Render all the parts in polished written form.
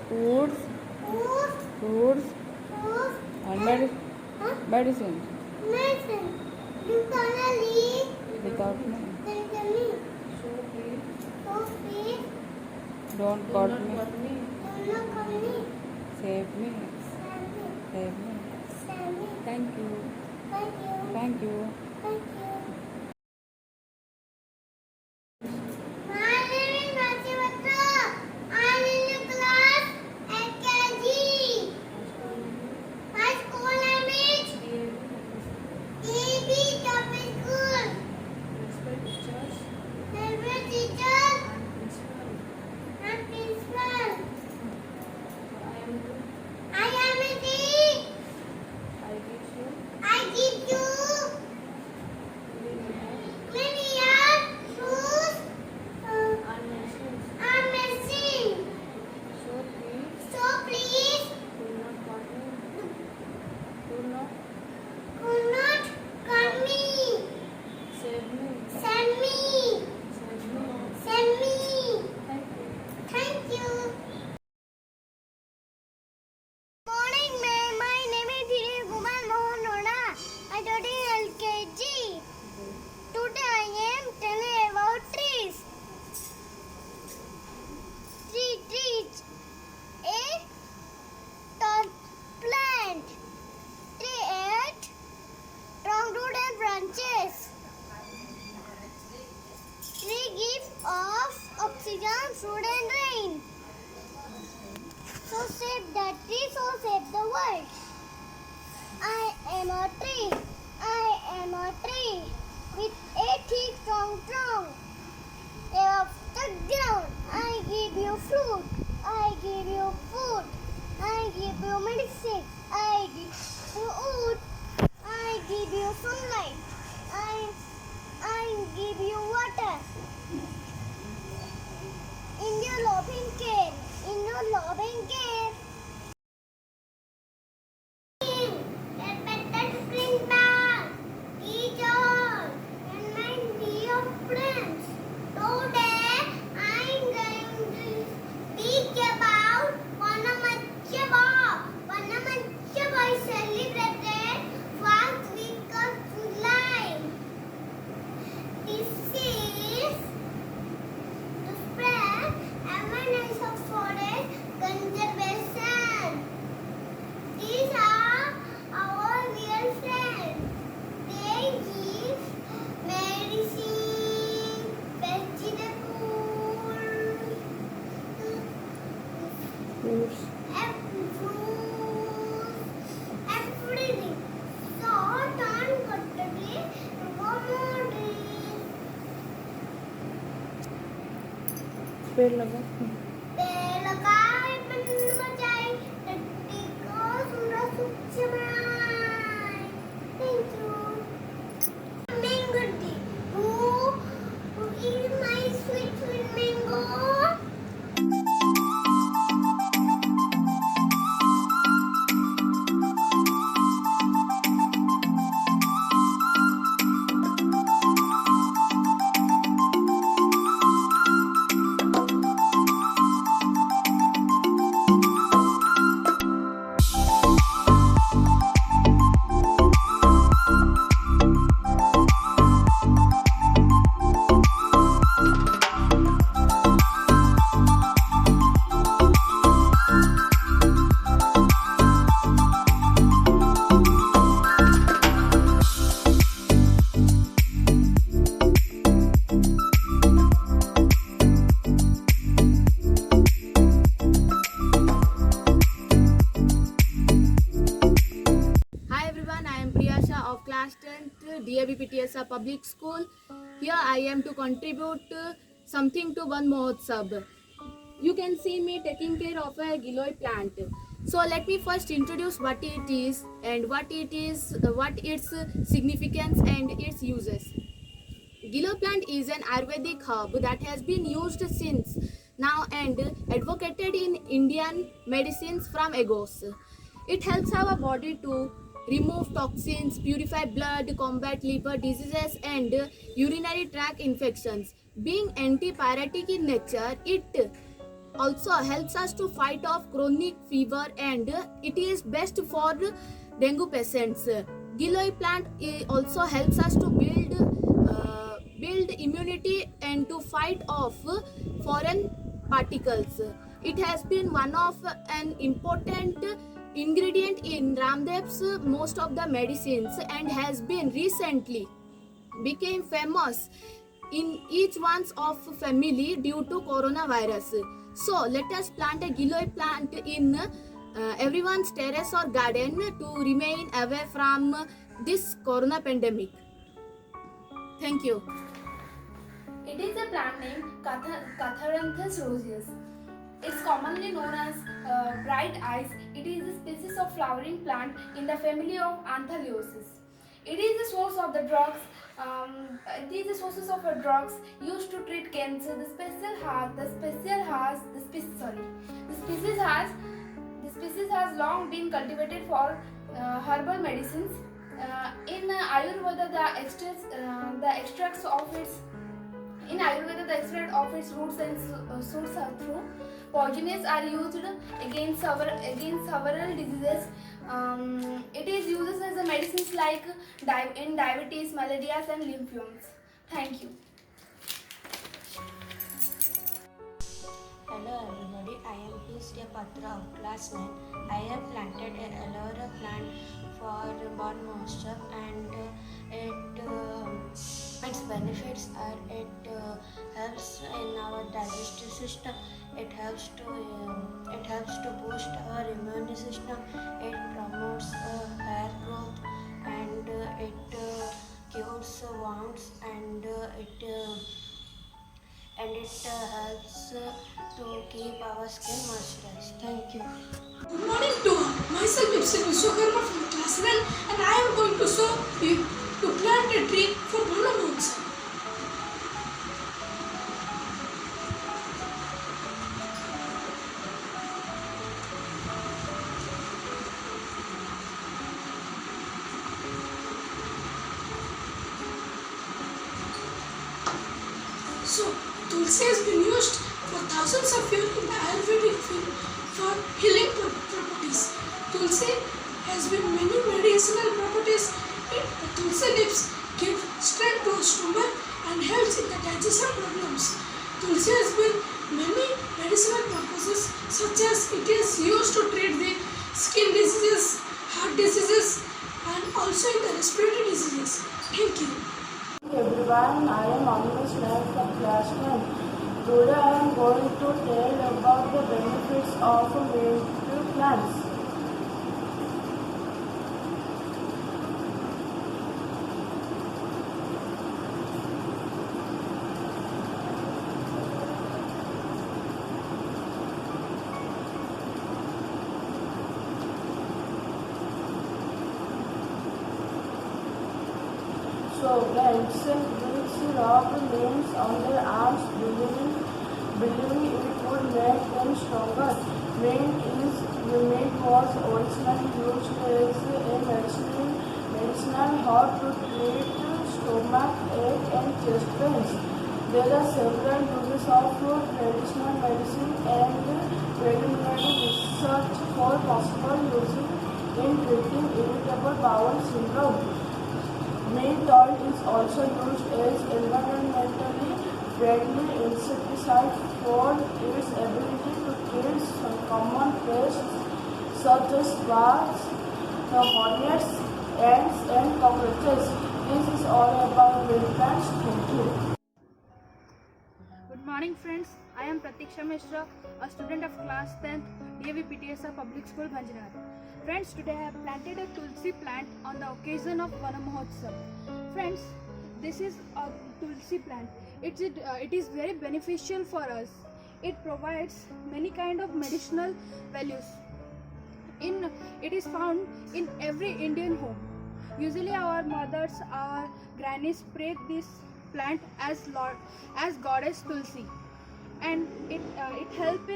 Foods, fruits, and medicine. Without me. Don't cut me. Save me. Save me. Thank you. Thank you. My name is Rachivatra. I am in the class LKG. My school name is DB Public School. Favorite teacher and principal. I am a tea. I give you many shoes and machine. So please do not cut me. Send me. Send me. Thank you. Morning, ma'am. My name is Dhiri Kumar Mohan Roda. I study LKG. Today I am telling about trees. Trees. A tall plant. Tree at trunk root and branches. Tree gives off oxygen, food and rain. So save the tree, so save the world. I am a tree. I am a tree with a thick strong trunk. Above the ground, I give you fruit. I give you food. I give you medicine. I give you wood. I give you sunlight. I give you water. In your loving care. In your loving care. Get better to bring back. Each all. And my dear friends. Today I'm going to speak about Vanamachava. Vanamachava is celebrated first week of July. This is to spread awareness of forest conservation. These are our real friends. They give medicine, vegetables, Fruits. fruits, everything. So don't cut the tree to go more trees. पेड़ लगा. पेड़ लगाए बन बजाए धरती को सुंदर स्वच्छ बनाए. Thank you. Mango tea. Who is my sweet mango? Hi everyone, I am Priyasha of class 10th DAV PTSA Public School. Here I am to contribute something to Van Mahotsav. You can see me taking care of a Giloy plant. So let me first introduce what it is and what its significance and its uses. Giloy plant is an Ayurvedic herb that has been used since now and advocated in Indian medicines from ages. It helps our body to remove toxins, purify blood, combat liver diseases and urinary tract infections. Being antipyretic in nature, it also helps us to fight off chronic fever, and it is best for dengue patients. Giloy plant also helps us to build immunity and to fight off foreign particles. It has been one of an important ingredient in Ramdev's most of the medicines, and has been recently became famous in each one's of family due to coronavirus. So let us plant a Giloy plant in everyone's terrace or garden to remain away from this corona pandemic. Thank you. It is a plant named Catharanthus roseus. It's commonly known as bright eyes. It is a species of flowering plant in the family of Anthelioses. It is the source of the drugs. Drugs used to treat cancer. The species has long been cultivated for herbal medicines. In Ayurveda, the extract of its roots and shoots through poisonous are used against several diseases. It is used as a medicines like in diabetes, malaria, and lymphomas. Thank you. Hello everybody, I am P. Patra of class 9. I have planted an aloe vera plant for Bon Mahotsav, and its benefits are it helps in our digestive system. It helps to boost our immune system. It promotes hair growth, and it cures wounds, and it helps to keep our skin moisturized. Thank you. Good morning to all. Myself Ipsit Vishwakarma from class 9, and I am going to show you to plant a tree for Bhanu Mahotsav. So, Tulsi has been used for thousands of years in the Ayurvedic field for healing properties. Tulsi has been many medicinal properties. The Tulsi leaves give strength to our stomach and helps in the digestion problems. Tulsi has been many medicinal purposes, such as it is used to treat the skin diseases, heart diseases, and also in the respiratory diseases. Thank you. Everyone, I am Agnes Nair from class 9. Today I am going to tell about the benefits of native plants. So friends, these rub names on their arms, believing it would make them stronger. Mint was originally used as a medicinal herb to treat stomach ache and chest pains. There are several uses of traditional medicine and preliminary research for possible using in treating irritable bowel syndrome. Mint oil is also used as environmentally friendly insecticide for its ability to kill some common pests such as wasps, hornets, ants, and cockroaches. This is all about mint plants. Thank you. Good morning friends, I am Pratiksha Mishra, a student of class 10th DAV PTSR Public School Bhanjanagar. Friends, today I have planted a Tulsi plant on the occasion of Bhanu Mahotsav. Friends, this is a Tulsi plant. It is very beneficial for us. It provides many kind of medicinal values. It is found in every Indian home. Usually our mothers, our grannies pray this plant as goddess Tulsi, and it helps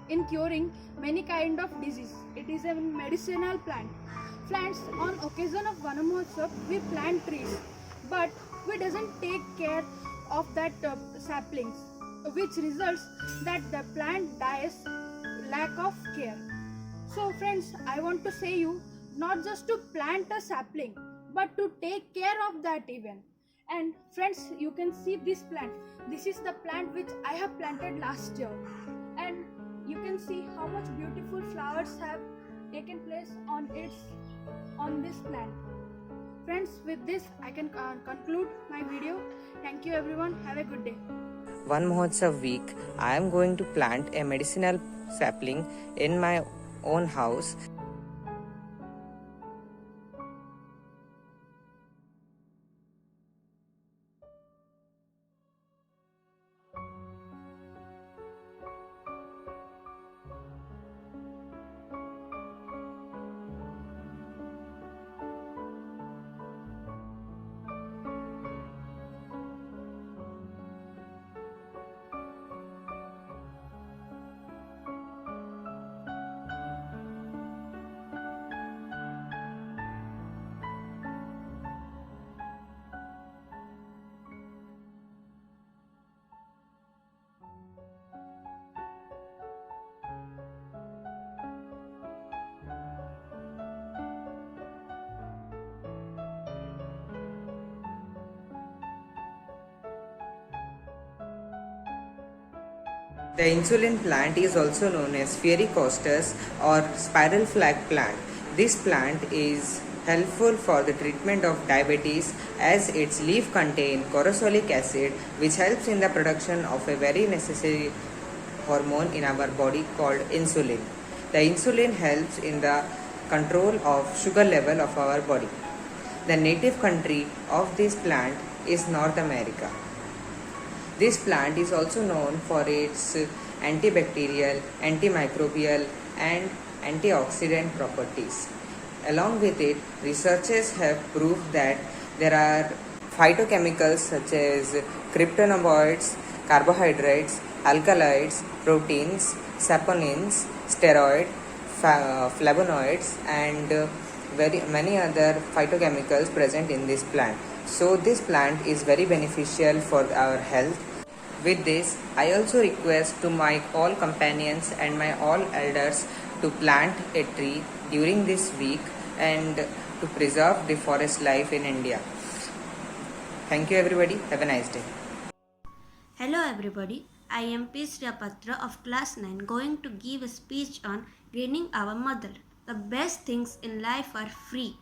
in curing many kind of disease. It is a medicinal plant. Plants on occasion of Bhanu Mahotsav, we plant trees, but we doesn't take care of that saplings. which results that the plant dies lack of care. So friends, I want to say you not just to plant a sapling but to take care of that even. And friends, you can see this plant. This is the plant which I have planted last year, and you can see how much beautiful flowers have taken place on this plant. Friends, with this I can conclude my video. Thank you everyone. Have a good day. One Mahotsav week, I am going to plant a medicinal sapling in my own house. The insulin plant is also known as Fiery costus or spiral flag plant. This plant is helpful for the treatment of diabetes as its leaf contain corosolic acid, which helps in the production of a very necessary hormone in our body called insulin. The insulin helps in the control of sugar level of our body. The native country of this plant is North America. This plant is also known for its antibacterial, antimicrobial and antioxidant properties. Along with it, researchers have proved that there are phytochemicals such as cryptanoids, carbohydrates, alkaloids, proteins, saponins, steroid, flavonoids and very many other phytochemicals present in this plant. So this plant is very beneficial for our health. With this, I also request to my all companions and my all elders to plant a tree during this week and to preserve the forest life in India. Thank you everybody. Have a nice day. Hello everybody, I am P. Patra of class 9 going to give a speech on greening our mother. The best things in life are free.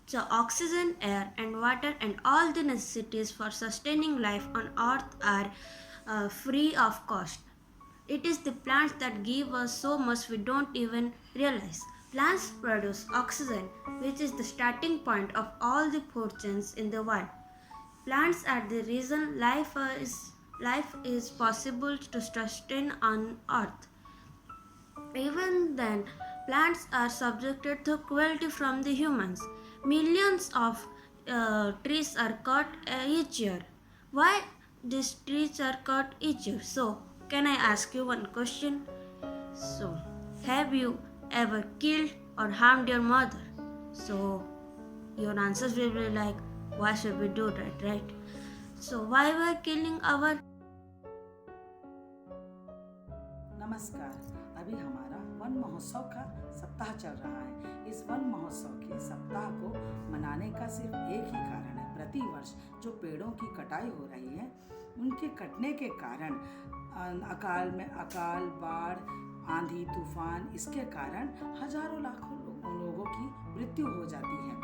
So oxygen, air and water and all the necessities for sustaining life on earth are free of cost. It is the plants that give us so much we don't even realize. Plants produce oxygen, which is the starting point of all the food chains in the world. Plants are the reason life is possible to sustain on earth. Even then, plants are subjected to cruelty from the humans. Millions of trees are cut each year. Why these trees are cut each year? So, can I ask you one question? So, have you ever killed or harmed your mother? So, your answers will be like, why should we do that, right? So, why we are killing our... नमस्कार, अभी हमारा one महोत्सव का सप्ताह चल रहा है। इस वन महोत्सव के सप्ताह को मनाने का सिर्फ एक ही कारण है। प्रतिवर्ष जो पेड़ों की कटाई हो रही है, उनके कटने के कारण अकाल, बाढ़, आंधी, तूफान, इसके कारण हजारों लाखों लोगों की मृत्यु हो जाती है,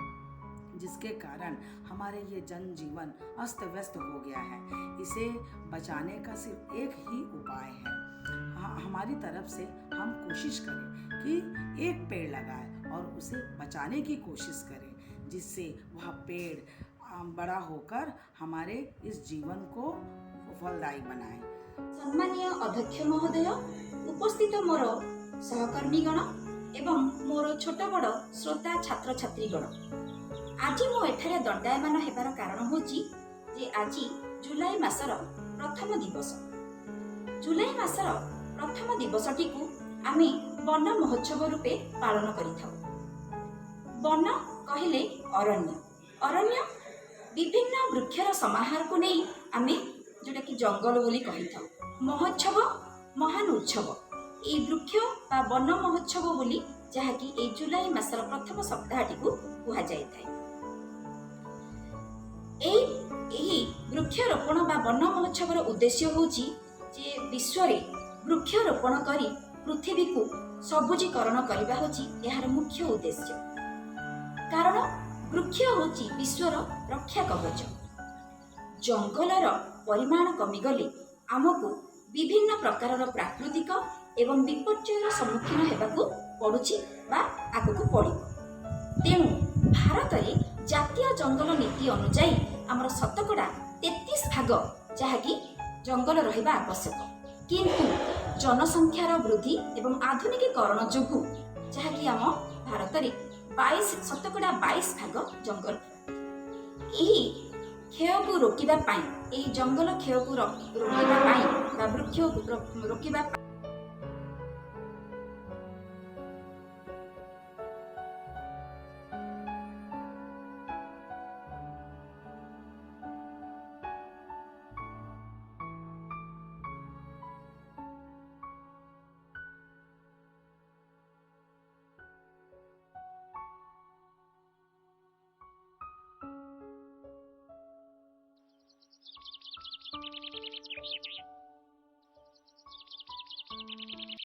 जिसके कारण हमारे ये जनजीवन अस्त व्यस्त हो गया है। इसे बचाने का सिर्फ एक ही उपाय है। हमारी तरफ से हम कोशिश करें कि एक पेड़ लगाएं और उसे बचाने की कोशिश करें, जिससे वह पेड़ बड़ा होकर हमारे इस जीवन को फलदायी बनाए। सम्मानीय अध्यक्ष महोदय, उपस्थित मोर सहकर्मीगण एवं मोर छोट बड़ श्रोता छात्र छात्रीगण, आज मो एठारे दंडायमान हेबार कारण होची जे आज जुलाई मासर प्रथम दिवस। जुलाई मासर प्रथम दिवसटी को आमे वन महोत्सव रूपे पालन करिथाउ। वन कहले अरण्य, अरण्य विभिन्न वृक्षर समाहार को नहीं आमे जोटा कि जंगल बोली कहिथाउ। महोत्सव महान उत्सव এই ବୃକ୍ଷ ବା ବନ ମହୋତ୍ସବ ବୋଲି ଯାହାକି এই ଜୁଲାଇ ମାସର ପ୍ରଥମ ସପ୍ତାହଟିକୁ କୁହାଯାଇଥାଏ। ଏହି ବୃକ୍ଷରୋପଣ ବା ବନ ମହୋତ୍ସବର ଉଦ୍ଦେଶ୍ୟ ହେଉଛି ଯେ ବିଶ୍ୱରେ ବୃକ୍ଷରୋପଣ କରି ପୃଥିବୀକୁ ସବୁଜୀକରଣ କରିବା ହେଉଛି ଏହାର ମୁଖ୍ୟ ଉଦ୍ଦେଶ୍ୟ। କାରଣ ବୃକ୍ଷ ହେଉଛି ବିଶ୍ୱର ରକ୍ଷା କବଚ। ଜଙ୍ଗଲର ପରିମାଣ କମିଗଲେ ଆମକୁ ବିଭିନ୍ନ ପ୍ରକାରର ପ୍ରାକୃତିକ ଏବଂ ବିପର୍ଯ୍ୟୟର ସମ୍ମୁଖୀନ ହେବାକୁ ପଡୁଛି ବା ଆଗକୁ ପଡ଼ିବ। ତେଣୁ ଭାରତରେ ଜାତୀୟ ଜଙ୍ଗଲ ନୀତି ଅନୁଯାୟୀ ଆମର ଶତକଡ଼ା 33 ଭାଗ ଯାହାକି ଜଙ୍ଗଲ ରହିବା ଆବଶ୍ୟକ, କିନ୍ତୁ ଜନସଂଖ୍ୟାର ବୃଦ୍ଧି ଏବଂ ଆଧୁନିକୀକରଣ ଯୋଗୁଁ ଯାହାକି ଆମ ଭାରତରେ ଶତକଡ଼ା 22 ଭାଗ ଜଙ୍ଗଲ। ଏହି କ୍ଷୟକୁ ରୋକିବା ପାଇଁ, ଏହି ଜଙ୍ଗଲ କ୍ଷୟକୁ ରୋକିବା ପାଇଁ ବା ବୃକ୍ଷକୁ ରୋକିବା ପାଇଁ